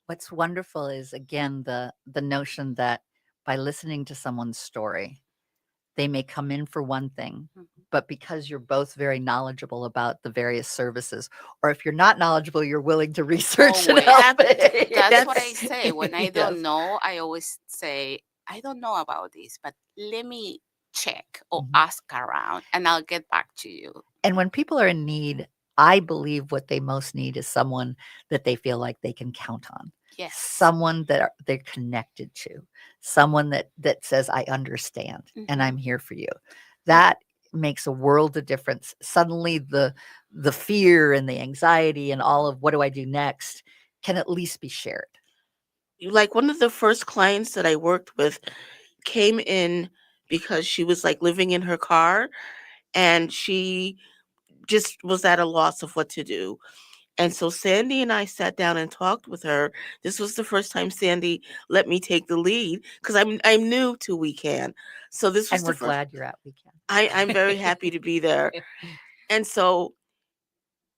Speaker 4: What's wonderful is, again, the notion that by listening to someone's story, they may come in for one thing, but because you're both very knowledgeable about the various services, or if you're not knowledgeable, you're willing to research and
Speaker 20: Always.
Speaker 4: help.
Speaker 20: That's what I say. When I don't
Speaker 4: Yes.
Speaker 20: know, I always say, I don't know about this, but let me check or ask around and I'll get back to you.
Speaker 4: And when people are in need, I believe what they most need is someone that they feel like they can count on.
Speaker 20: Yes.
Speaker 4: Someone that they're connected to, someone that says, I understand and I'm here for you. That makes a world of difference. Suddenly the fear and the anxiety and all of what do I do next can at least be shared.
Speaker 21: Like one of the first clients that I worked with came in because she was like living in her car and she just was at a loss of what to do. And so Sandy and I sat down and talked with her. This was the first time Sandy let me take the lead because I'm new to WeCan. So this was
Speaker 4: And
Speaker 21: the
Speaker 4: we're
Speaker 21: first.
Speaker 4: glad you're at Weekend.
Speaker 21: I'm very happy to be there. And so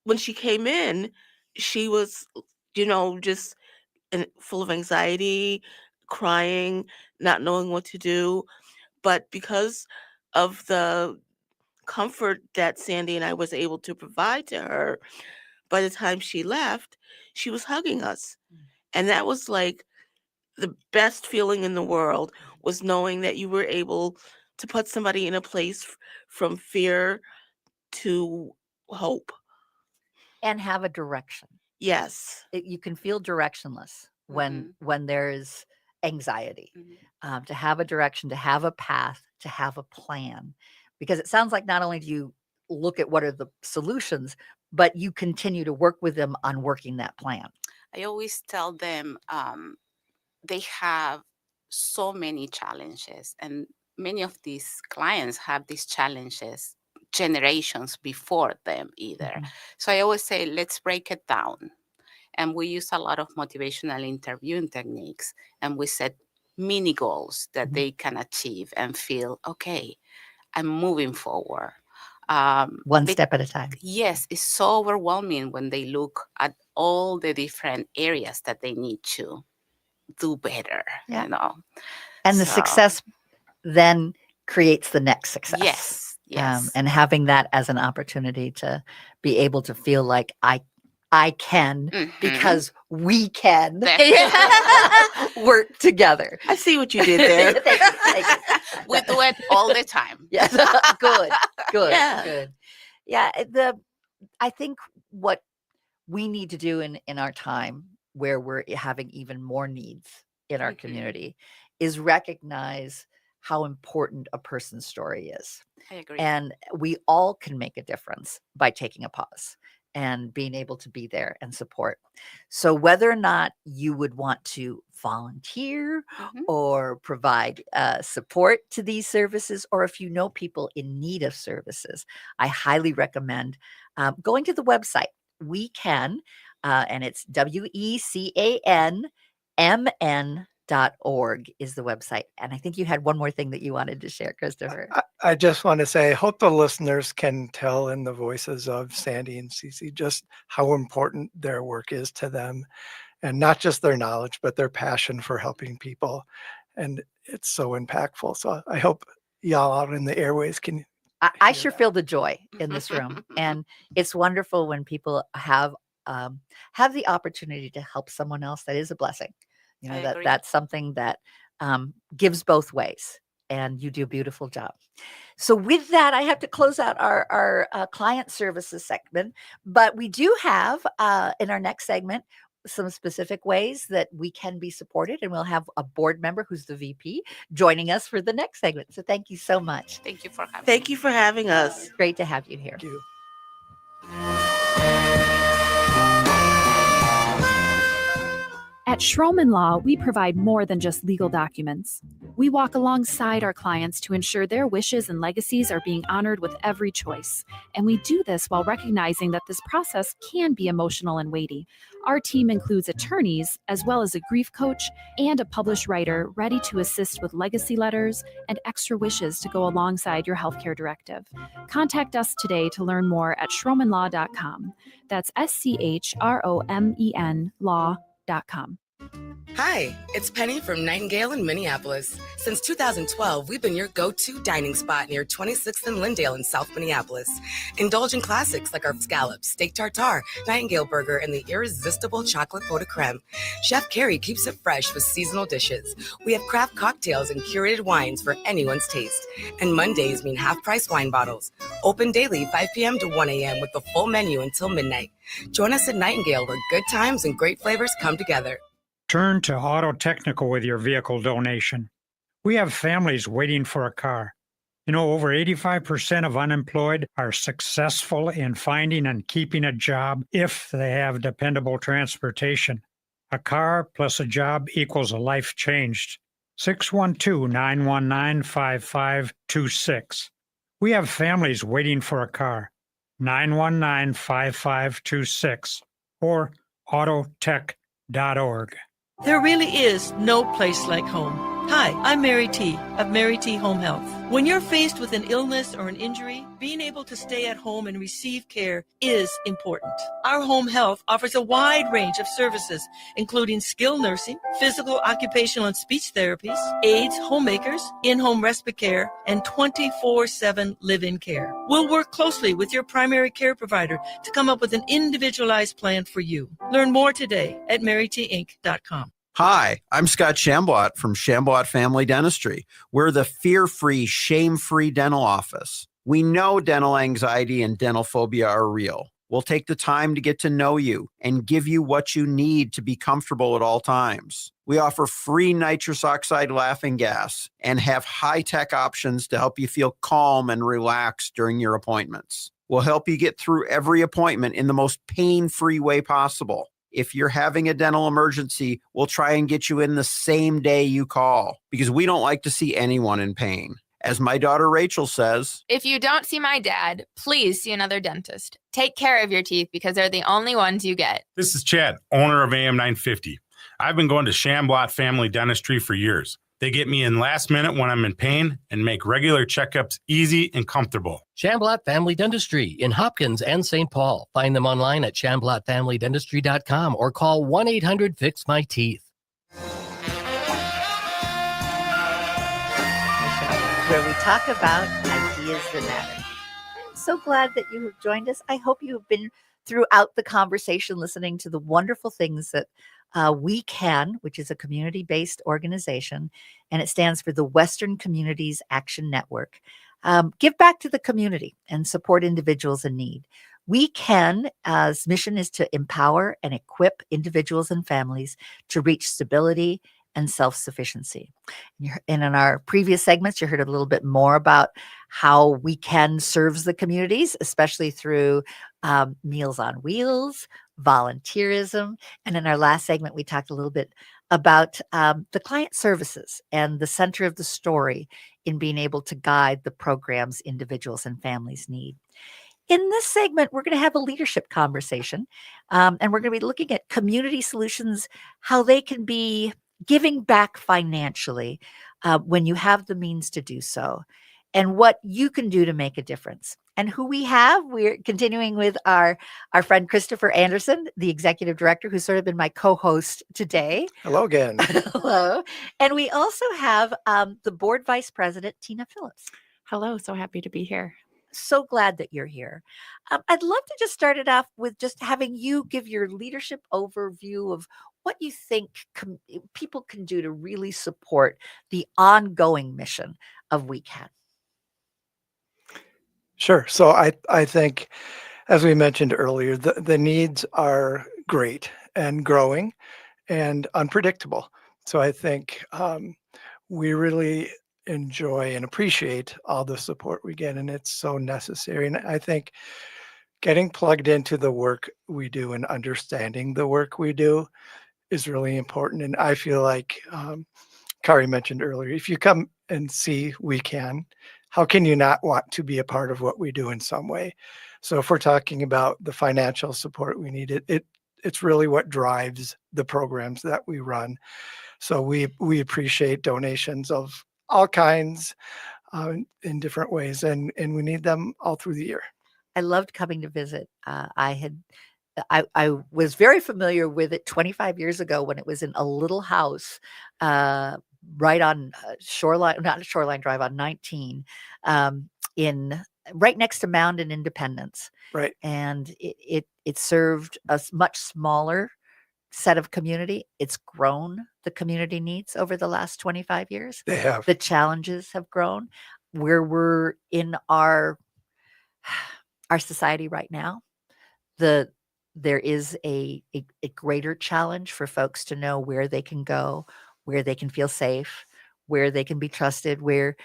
Speaker 21: when she came in, she was, just full of anxiety, crying, not knowing what to do. But because of the comfort that Sandy and I was able to provide to her, by the time she left, she was hugging us. And that was like the best feeling in the world, was knowing that you were able to put somebody in a place from fear to hope.
Speaker 4: And have a direction.
Speaker 21: Yes.
Speaker 4: You can feel directionless when there's anxiety. To have a direction, to have a path, to have a plan. Because it sounds like not only do you look at what are the solutions, but you continue to work with them on working that plan.
Speaker 20: I always tell them they have so many challenges, and many of these clients have these challenges generations before them either. So I always say, let's break it down. And we use a lot of motivational interviewing techniques, and we set mini goals that they can achieve and feel, okay, I'm moving forward.
Speaker 4: One step at a time.
Speaker 20: Yes, it's so overwhelming when they look at all the different areas that they need to do better,
Speaker 4: Yeah.
Speaker 20: you know.
Speaker 4: And the
Speaker 20: So-
Speaker 4: success then creates the next success.
Speaker 20: Yes, yes.
Speaker 4: And having that as an opportunity to be able to feel like I can because we can work together.
Speaker 21: I see what you did there.
Speaker 4: Thank you.
Speaker 20: We do it all the time.
Speaker 4: Yes. Good.
Speaker 21: Yeah.
Speaker 4: Good. Yeah. I think what we need to do in our time where we're having even more needs in our community is recognize how important a person's story is.
Speaker 20: I agree.
Speaker 4: And we all can make a difference by taking a pause and being able to be there and support. So whether or not you would want to volunteer or provide support to these services, or if you know people in need of services, I highly recommend going to the website. We Can, and it's WECANMN.org is the website. And I think you had one more thing that you wanted to share, Christopher.
Speaker 5: I just want to say, I hope the listeners can tell in the voices of Sandy and Cece just how important their work is to them, and not just their knowledge, but their passion for helping people. And it's so impactful. So I hope y'all out in the airways can.
Speaker 4: I sure feel the joy in this room. And it's wonderful when people have the opportunity to help someone else. That is a blessing. You know, that's something that gives both ways. And you do a beautiful job. So with that, I have to close out our client services segment. But we do have in our next segment some specific ways that we can be supported. And we'll have a board member who's the VP joining us for the next segment. So thank you so much.
Speaker 20: Thank you for having
Speaker 21: Thank you for having us.
Speaker 4: Great to have you here.
Speaker 5: Thank you.
Speaker 1: At Schroman Law, we provide more than just legal documents. We walk alongside our clients to ensure their wishes and legacies are being honored with every choice. And we do this while recognizing that this process can be emotional and weighty. Our team includes attorneys, as well as a grief coach and a published writer ready to assist with legacy letters and extra wishes to go alongside your healthcare directive. Contact us today to learn more at schromenlaw.com. That's SCHROMEN law.com.
Speaker 22: Hi, it's Penny from Nightingale in Minneapolis. Since 2012, we've been your go-to dining spot near 26th and Lyndale in South Minneapolis. Indulge in classics like our scallops, steak tartare, Nightingale burger, and the irresistible chocolate pot de creme. Chef Carrie keeps it fresh with seasonal dishes. We have craft cocktails and curated wines for anyone's taste. And Mondays mean half-price wine bottles. Open daily 5 p.m. to 1 a.m. with the full menu until midnight. Join us at Nightingale where good times and great flavors come together.
Speaker 18: Turn to Auto Technical with your vehicle donation. We have families waiting for a car. You know, over 85% of unemployed are successful in finding and keeping a job if they have dependable transportation. A car plus a job equals a life changed. 612-919-5526. We have families waiting for a car. 919-5526 or autotech.org.
Speaker 23: There really is no place like home. Hi, I'm Mary T. of Mary T. Home Health. When you're faced with an illness or an injury, being able to stay at home and receive care is important. Our home health offers a wide range of services, including skilled nursing, physical, occupational, and speech therapies, aides, homemakers, in-home respite care, and 24/7 live-in care. We'll work closely with your primary care provider to come up with an individualized plan for you. Learn more today at marytinc.com.
Speaker 10: Hi, I'm Scott Shambot from Shambot Family Dentistry. We're the fear-free, shame-free dental office. We know dental anxiety and dental phobia are real. We'll take the time to get to know you and give you what you need to be comfortable at all times. We offer free nitrous oxide laughing gas and have high-tech options to help you feel calm and relaxed during your appointments. We'll help you get through every appointment in the most pain-free way possible. If you're having a dental emergency, we'll try and get you in the same day you call because we don't like to see anyone in pain. As my daughter Rachel says,
Speaker 11: If you don't see my dad, please see another dentist. Take care of your teeth because they're the only ones you get.
Speaker 13: This is Chad, owner of AM 950. I've been going to Shambot Family Dentistry for years. They get me in last minute when I'm in pain and make regular checkups easy and comfortable.
Speaker 3: Shamblat Family Dentistry in Hopkins and St. Paul. Find them online at shamblatfamilydentistry.com or call 1-800-FIX-MY-TEETH.
Speaker 4: where we talk about ideas that matter. I'm so glad that you have joined us. I hope you have been throughout the conversation listening to the wonderful things that We Can, which is a community-based organization, and it stands for the Western Communities Action Network. Give back to the community and support individuals in need. We Can's mission is to empower and equip individuals and families to reach stability and self-sufficiency. And in our previous segments, you heard a little bit more about how We Can serves the communities, especially through Meals on Wheels, volunteerism. And in our last segment, we talked a little bit about the client services and the center of the story in being able to guide the programs individuals and families need. In this segment, we're going to have a leadership conversation, and we're going to be looking at community solutions, how they can be giving back financially when you have the means to do so, and what you can do to make a difference. And who we have, we're continuing with our friend Christopher Anderson, the executive director, who's sort of been my co-host today.
Speaker 5: Hello again.
Speaker 4: Hello. And we also have the board vice president, Tina Phillips.
Speaker 6: Hello. So happy to be here.
Speaker 4: So glad that you're here. I'd love to just start it off with just having you give your leadership overview of what you think people can do to really support the ongoing mission of We Can.
Speaker 5: Sure. So I think, as we mentioned earlier, the needs are great and growing and unpredictable. So I think we really enjoy and appreciate all the support we get, and it's so necessary. And I think getting plugged into the work we do and understanding the work we do is really important. And I feel like Kari mentioned earlier, if you come and see We Can, how can you not want to be a part of what we do in some way? So if we're talking about the financial support we need, it's really what drives the programs that we run. So we appreciate donations of all kinds in different ways, and we need them all through the year.
Speaker 4: I loved coming to visit. I was very familiar with it 25 years ago when it was in a little house right on Shoreline Drive on 19, in right next to Mound and Independence.
Speaker 5: Right.
Speaker 4: And it served a much smaller set of community. It's grown the community needs over the last 25 years.
Speaker 5: They have.
Speaker 4: The challenges have grown. Where we're in our society right now, there is a greater challenge for folks to know where they can go, where they can feel safe, where they can be trusted, where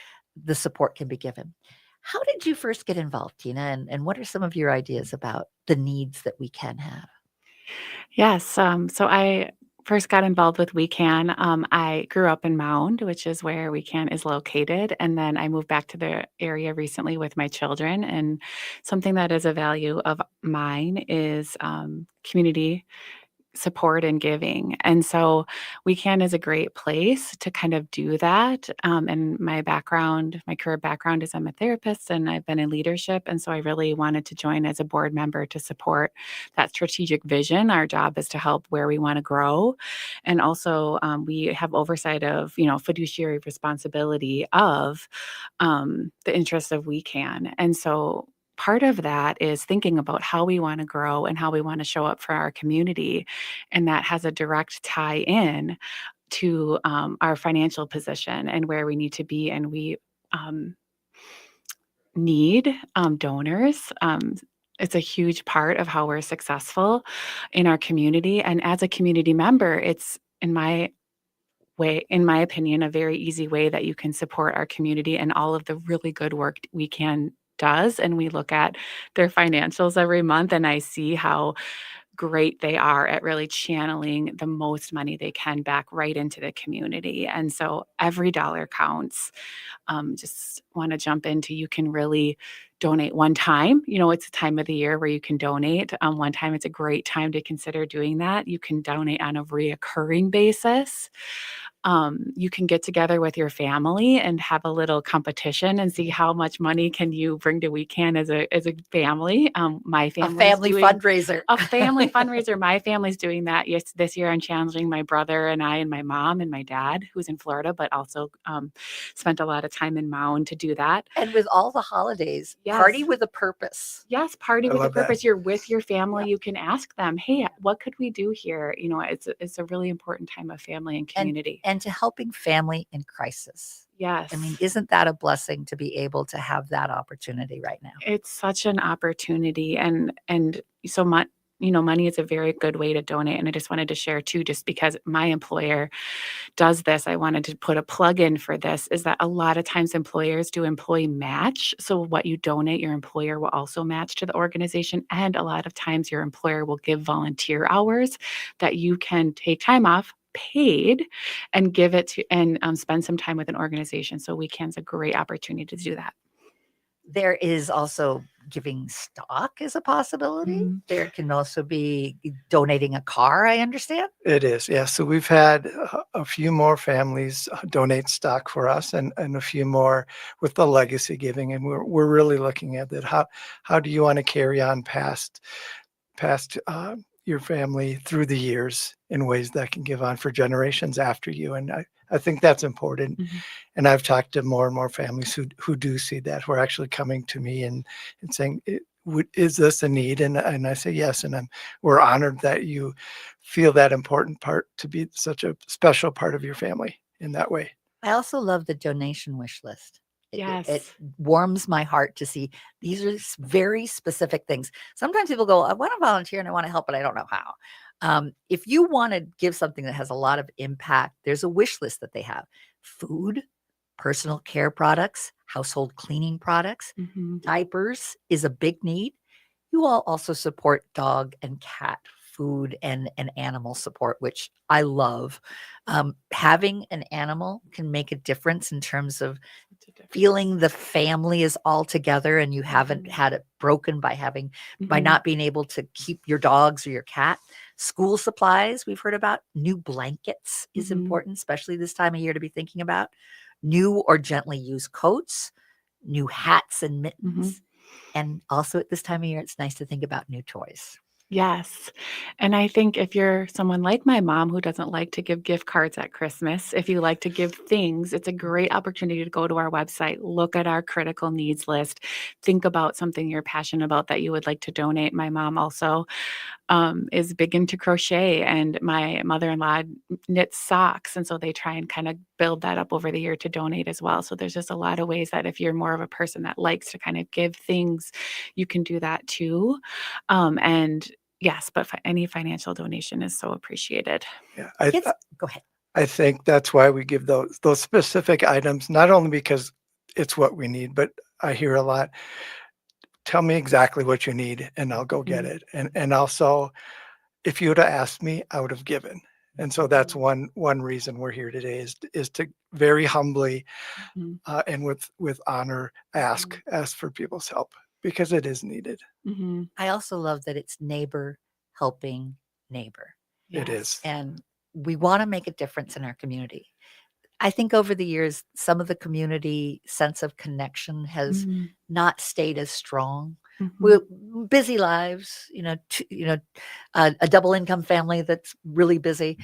Speaker 4: the support can be given. How did you first get involved, Tina? And what are some of your ideas about the needs that we can have?
Speaker 6: Yes. So I first got involved with We Can. I grew up in Mound, which is where We Can is located. And then I moved back to the area recently with my children. And something that is a value of mine is community support and giving. And so We Can is a great place to kind of do that. And my career background is I'm a therapist and I've been in leadership. And so I really wanted to join as a board member to support that strategic vision. Our job is to help where we want to grow. And also we have oversight of, fiduciary responsibility of the interests of We Can. And so part of that is thinking about how we want to grow and how we want to show up for our community. And that has a direct tie in to our financial position and where we need to be. And we need donors. It's a huge part of how we're successful in our community. And as a community member, it's in my opinion, a very easy way that you can support our community and all of the really good work We Can does. And we look at their financials every month, and I see how great they are at really channeling the most money they can back right into the community. And so every dollar counts. Just want to jump into, you can really donate one time. It's a time of the year where you can donate one time. It's a great time to consider doing that. You can donate on a reoccurring basis. You can get together with your family and have a little competition and see how much money can you bring to WeCan as a family. My
Speaker 4: A
Speaker 6: family's
Speaker 4: family
Speaker 6: doing
Speaker 4: fundraiser.
Speaker 6: a family fundraiser. My family's doing that. Yes, this year I'm challenging my brother and I and my mom and my dad, who's in Florida, but also spent a lot of time in Mound to do that.
Speaker 4: And with all the holidays, party with a purpose.
Speaker 6: Yes, party
Speaker 5: I
Speaker 6: with a
Speaker 5: love that.
Speaker 6: purpose. You're with your family. You can ask them, "Hey, what could we do here?" You know, it's a really important time of family and community.
Speaker 4: And to helping family in crisis.
Speaker 6: Yes.
Speaker 4: I mean, isn't that a blessing to be able to have that opportunity right now?
Speaker 6: It's such an opportunity, and so much. You know, money is a very good way to donate. And I just wanted to share too, just because my employer does this, I wanted to put a plug in for this, is that a lot of times employers do employee match. So what you donate, your employer will also match to the organization. And a lot of times your employer will give volunteer hours that you can take time off paid and give it to and spend some time with an organization. So WeCan's a great opportunity to do that.
Speaker 4: There is also giving stock is a possibility. There can also be donating a car, I understand.
Speaker 5: It is, yeah. So we've had a few more families donate stock for us, and a few more with the legacy giving, and we're really looking at that. How do you want to carry on past your family through the years in ways that can give on for generations after you? And I think that's important. And I've talked to more and more families who do see that, who are actually coming to me and saying, is this a need? And I say yes, and we're honored that you feel that important part to be such a special part of your family in that way.
Speaker 4: I also love the donation wish list.
Speaker 6: Yes.
Speaker 4: It warms my heart to see these are very specific things. Sometimes people go, I want to volunteer and I want to help, but I don't know how. If you want to give something that has a lot of impact, there's a wish list that they have: food, personal care products, household cleaning products, diapers is a big need. You all also support dog and cat food and animal support, which I love. Having an animal can make a difference in terms of feeling the family is all together, and you haven't had it broken by not being able to keep your dogs or your cat. School supplies, we've heard about. New blankets is important, especially this time of year, to be thinking about. New or gently used coats, new hats and mittens. And also at this time of year, it's nice to think about new toys.
Speaker 6: Yes. And I think if you're someone like my mom who doesn't like to give gift cards at Christmas, if you like to give things, it's a great opportunity to go to our website, look at our critical needs list, think about something you're passionate about that you would like to donate. My mom also is big into crochet, and my mother-in-law knits socks. And so they try and kind of build that up over the year to donate as well. So there's just a lot of ways that if you're more of a person that likes to kind of give things, you can do that too. And yes, but any financial donation is so appreciated.
Speaker 5: Yeah,
Speaker 4: go ahead.
Speaker 5: I think that's why we give those specific items, not only because it's what we need, but I hear a lot, tell me exactly what you need and I'll go get it. And also, if you would have asked me, I would have given. And so that's one reason we're here today is to very humbly and with honor ask for people's help, because it is needed.
Speaker 4: I also love that it's neighbor helping neighbor.
Speaker 5: It is.
Speaker 4: And we want to make a difference in our community. I think over the years, some of the community sense of connection has not stayed as strong. We're busy lives, a double income family that's really busy.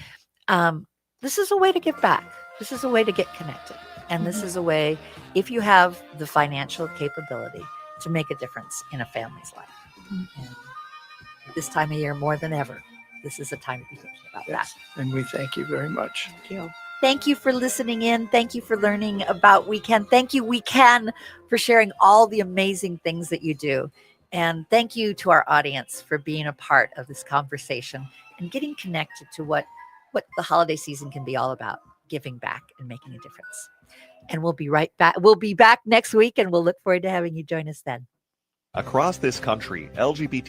Speaker 4: This is a way to give back. This is a way to get connected. And this is a way, if you have the financial capability, to make a difference in a family's life. And this time of year, more than ever, this is a time to be thinking about that.
Speaker 5: And we thank you very much.
Speaker 6: Thank you.
Speaker 4: Thank you for listening in. Thank you for learning about WeCan. Thank you, WeCan, for sharing all the amazing things that you do. And thank you to our audience for being a part of this conversation and getting connected to what the holiday season can be all about, giving back and making a difference. And we'll be right back. We'll be back next week, and we'll look forward to having you join us then.
Speaker 2: Across this country, LGBT